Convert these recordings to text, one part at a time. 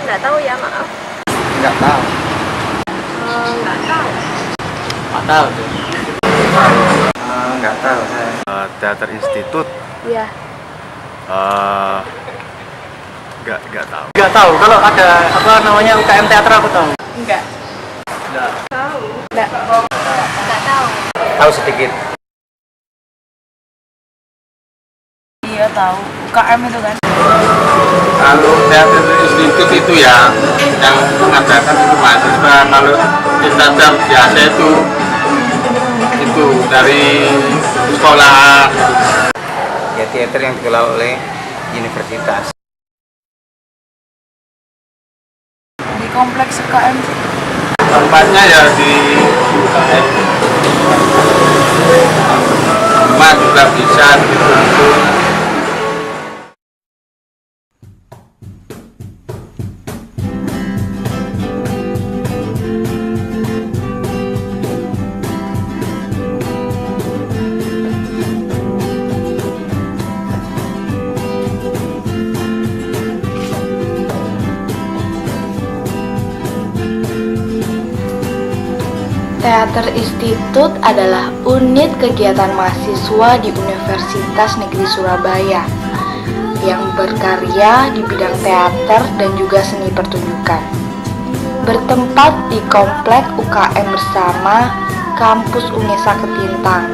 Nggak tahu ya, maaf. Nggak tahu. Nggak tahu. Nggak tahu tuh. Nggak tahu saya. Teater Institut. Iya. Nggak tahu. Nggak tahu. Kalau ada apa namanya UKM teater aku tahu. Enggak. Nggak. Tahu. Nggak tahu. Tahu sedikit. Iya tahu, UKM itu kan. Kalau teater institut itu ya yang mengadakan itu mahasiswa. Kalau teater biasa itu dari sekolah. Ya teater yang dikelola oleh universitas. Di kompleks UKM sih. Tempatnya ya di UKM. Rumah juga bisa gitu. Teater Institut adalah unit kegiatan mahasiswa di Universitas Negeri Surabaya yang berkarya di bidang teater dan juga seni pertunjukan. Bertempat di Komplek UKM Bersama Kampus Unesa Ketintang.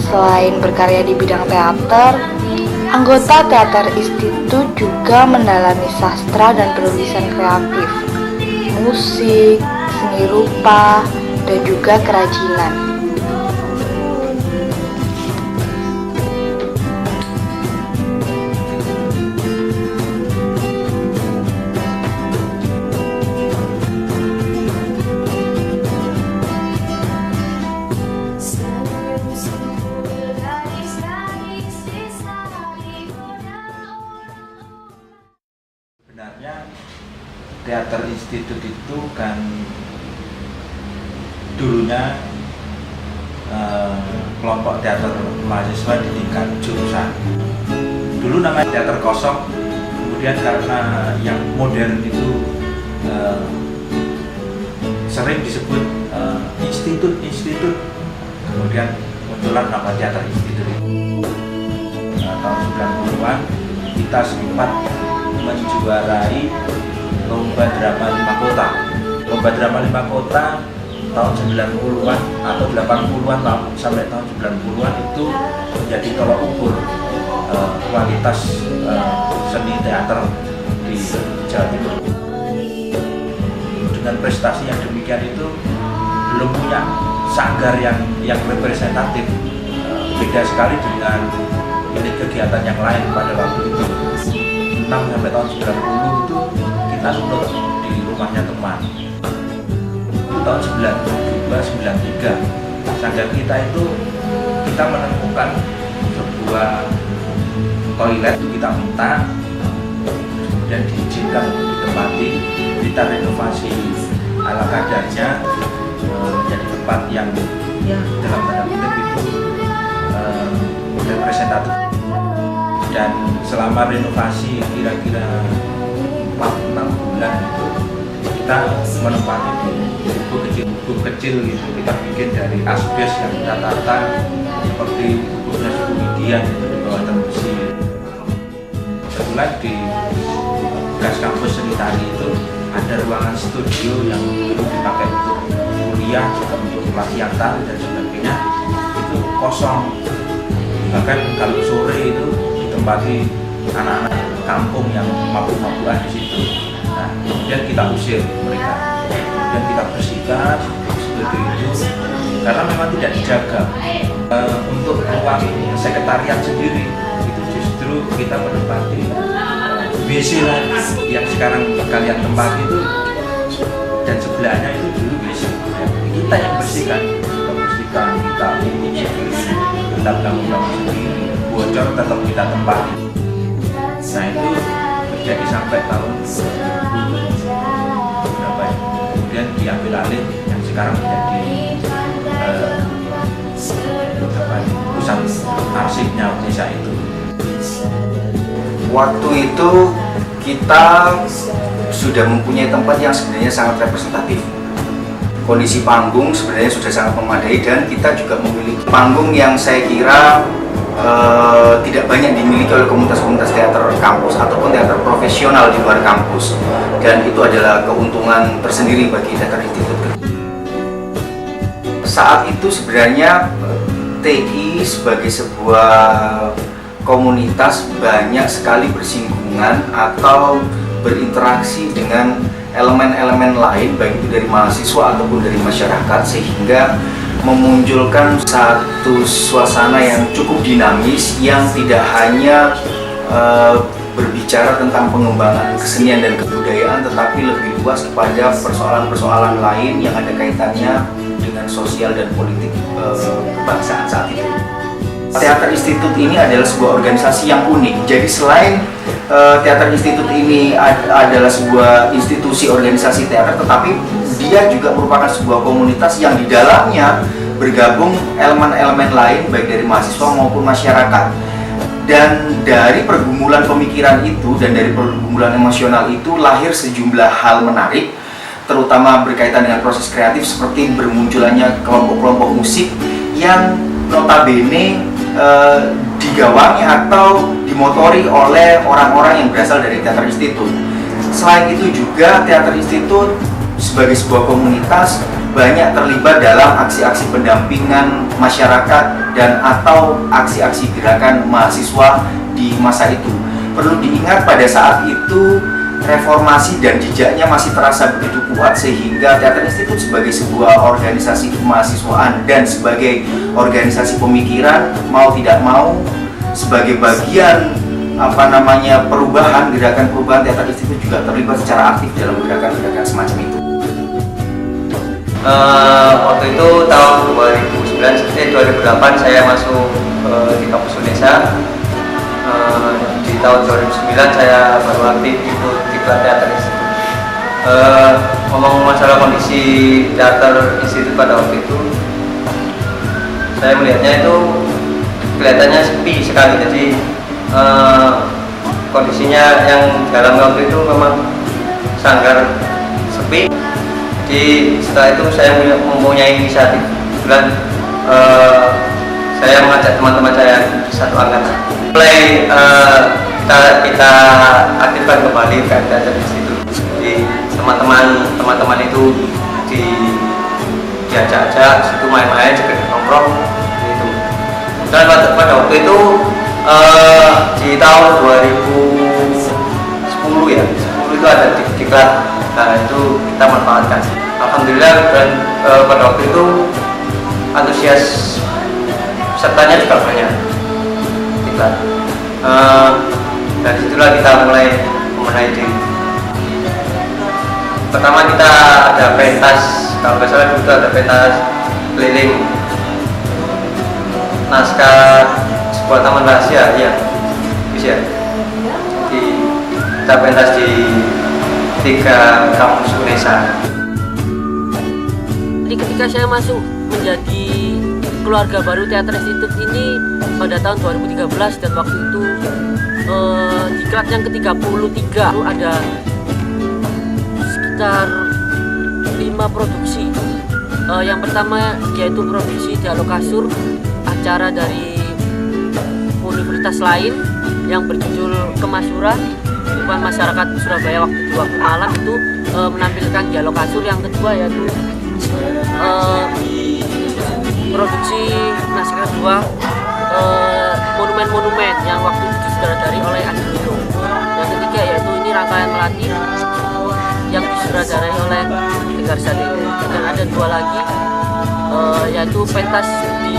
Selain berkarya di bidang teater, anggota Teater Institut juga mendalami sastra dan penulisan kreatif, musik, seni rupa, dan juga kerajinan. Sebenarnya Teater Institut itu kan dulunya kelompok teater mahasiswa di tingkat jurusan. Dulu namanya teater kosong, kemudian karena yang modern itu sering disebut institut, kemudian muncullah nama Teater Institut. Tahun 90-an kita sempat menjuarai lomba drama 5 kota. Lomba drama 5 kota tahun 90-an atau 80-an sampai tahun 90-an itu menjadi tolak ukur kualitas seni teater di Jawa Timur. Dengan prestasi yang demikian itu belum punya sanggar yang representatif, beda sekali dengan unit kegiatan yang lain pada waktu itu. 6 sampai tahun 90 itu kita nurut di rumahnya teman. Tahun 92-93 sanggar kita itu kita menemukan sebuah toilet, kita minta, kemudian diizinkan untuk ditempati, kita renovasi ala kadarnya menjadi tempat yang dalam tanda kutip itu representatif. Dan selama renovasi kira-kira 4-6 bulan itu kita menempati buku kecil gitu, kita bikin dari asbes yang kita tata seperti bukunya suku Indian itu di bawah televisi. Kebetulan di bekas kampus seni tari itu ada ruangan studio yang dulu dipakai untuk kuliah, untuk pelatihan tari dan sebagainya, itu kosong. Bahkan kalau sore itu ditempati anak-anak kampung yang mabuk-mabukan di situ. Nah, kemudian kita usir mereka, kemudian kita bersihkan seperti itu, karena memang tidak dijaga. Untuk ruang sekretariat sendiri itu justru kita menempati WC yang sekarang kalian tempati itu, dan sebelahnya itu dulu WC. Kita yang bersihkan, kita urus sendiri, kita bangun sendiri, bocor tetap kita tempati. Nah itu terjadi sampai tahun 2000 berapa ya? Kemudian diambil alih yang sekarang menjadi pusat arsipnya Unesa itu. Waktu itu kita sudah mempunyai tempat yang sebenarnya sangat representatif. Kondisi panggung sebenarnya sudah sangat memadai dan kita juga memiliki panggung yang saya kira tidak banyak dimiliki oleh komunitas-komunitas teater kampus ataupun teater profesional di luar kampus, dan itu adalah keuntungan tersendiri bagi Teater Institut. Saat itu sebenarnya TI sebagai sebuah komunitas banyak sekali bersinggungan atau berinteraksi dengan elemen-elemen lain, baik itu dari mahasiswa ataupun dari masyarakat, sehingga memunculkan satu suasana yang cukup dinamis yang tidak hanya berbicara tentang pengembangan kesenian dan kebudayaan, tetapi lebih luas kepada persoalan-persoalan lain yang ada kaitannya dengan sosial dan politik kebangsaan saat itu. Teater Institut ini adalah sebuah organisasi yang unik. Jadi selain Teater Institut ini adalah sebuah institusi organisasi teater, tetapi dia juga merupakan sebuah komunitas yang di dalamnya bergabung elemen-elemen lain baik dari mahasiswa maupun masyarakat. Dan dari pergumulan pemikiran itu dan dari pergumulan emosional itu lahir sejumlah hal menarik, terutama berkaitan dengan proses kreatif seperti bermunculannya kelompok-kelompok musik yang notabene digawangi atau dimotori oleh orang-orang yang berasal dari Teater Institut. Selain itu juga Teater Institut sebagai sebuah komunitas banyak terlibat dalam aksi-aksi pendampingan masyarakat dan atau aksi-aksi gerakan mahasiswa di masa itu. Perlu diingat pada saat itu reformasi dan jejaknya masih terasa begitu kuat, sehingga Teater Institut sebagai sebuah organisasi kemahasiswaan dan sebagai organisasi pemikiran mau tidak mau sebagai bagian perubahan, gerakan perubahan, Teater Institut juga terlibat secara aktif dalam gerakan-gerakan semacam itu. Waktu itu tahun 2008 saya masuk di kampus Unesa. Di tahun 2009 saya baru aktif ikut Diklat Teater Institut. Ngomong masalah kondisi Teater Institut pada waktu itu, saya melihatnya itu kelihatannya sepi sekali. Jadi kondisinya yang dalam waktu itu memang sanggar sepi. Jadi setelah itu saya mempunyai inisiatif, kebetulan saya mengajak teman-teman saya satu angkatan. Mulai kita aktifkan kembali Teater Institut. Jadi teman-teman itu diajak-ajak situ main-main, sekedar nongkrong gitu. Dan pada waktu itu di tahun 2010 ya, 10 itu ada diklat. Nah itu kita manfaatkan. Alhamdulillah, dan pada waktu itu antusias pesertanya juga banyak. Dari situlah kita mulai membenahi diri. Pertama kita ada pentas, kalau nggak salah dulu ada pentas keliling naskah sebuah taman rahasia, ya bisa. Kita pentas di 3 kampus Unesa. Jadi ketika saya masuk menjadi keluarga baru Teater Institut ini pada tahun 2013, dan waktu itu diklat yang ke-33 ada sekitar 5 produksi. Yang pertama yaitu produksi Dialog Kasur, acara dari universitas lain yang berjudul Kemasyura, Kehidupan Masyarakat Surabaya waktu malam, itu menampilkan Dialog Kasur. Yang kedua yaitu produksi naskah kedua Monumen-Monumen yang waktu itu disutradarai oleh Adi Dino. Yang ketiga yaitu ini Rangkaian Melati yang disutradarai oleh Tegar Sadewo. Dan ada 2 lagi yaitu pentas di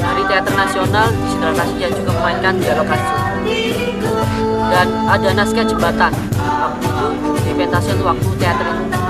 Hari Teater Nasional di Sindrakasih yang juga memainkan Dialog Kasur. Dan ada naskah Jembatan, waktu itu dipentaskan waktu teater Inti.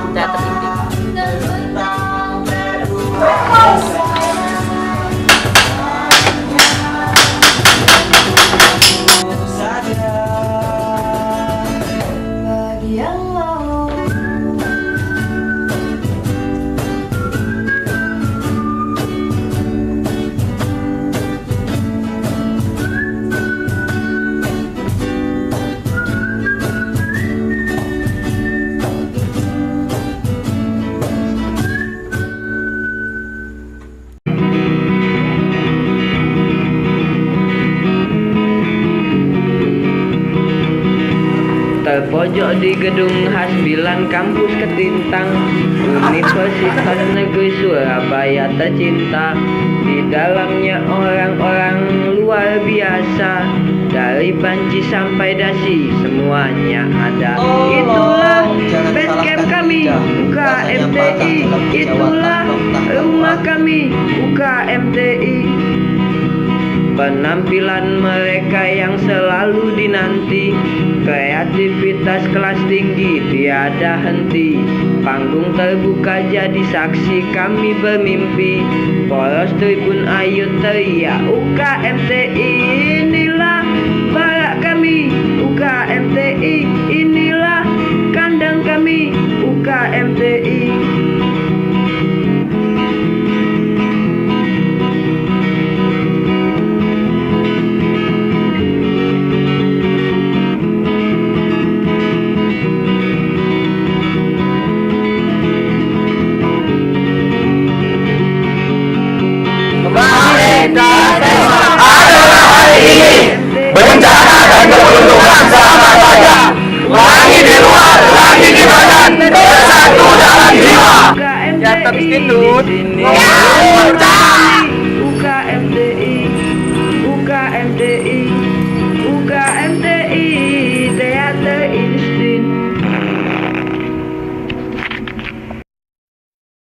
Terpojok di gedung Hasbilan kampus Ketintang, Universitas Negeri Surabaya tercinta. Di dalamnya orang-orang luar biasa, dari Banci sampai Dasi semuanya ada. Itulah base camp kami UKMTI, itulah rumah kami UKMTI. Penampilan mereka yang selalu dinanti, kreativitas kelas tinggi tiada henti. Panggung terbuka jadi saksi kami bermimpi. Poros tribun ayo teriak UKMTI, inilah barak kami UKMTI, inilah kandang kami UKMTI. Bencana dan keberuntungan selamanya. Lagi di luar, lagi di badan, bersatu dalam jiwa. Teater Institut.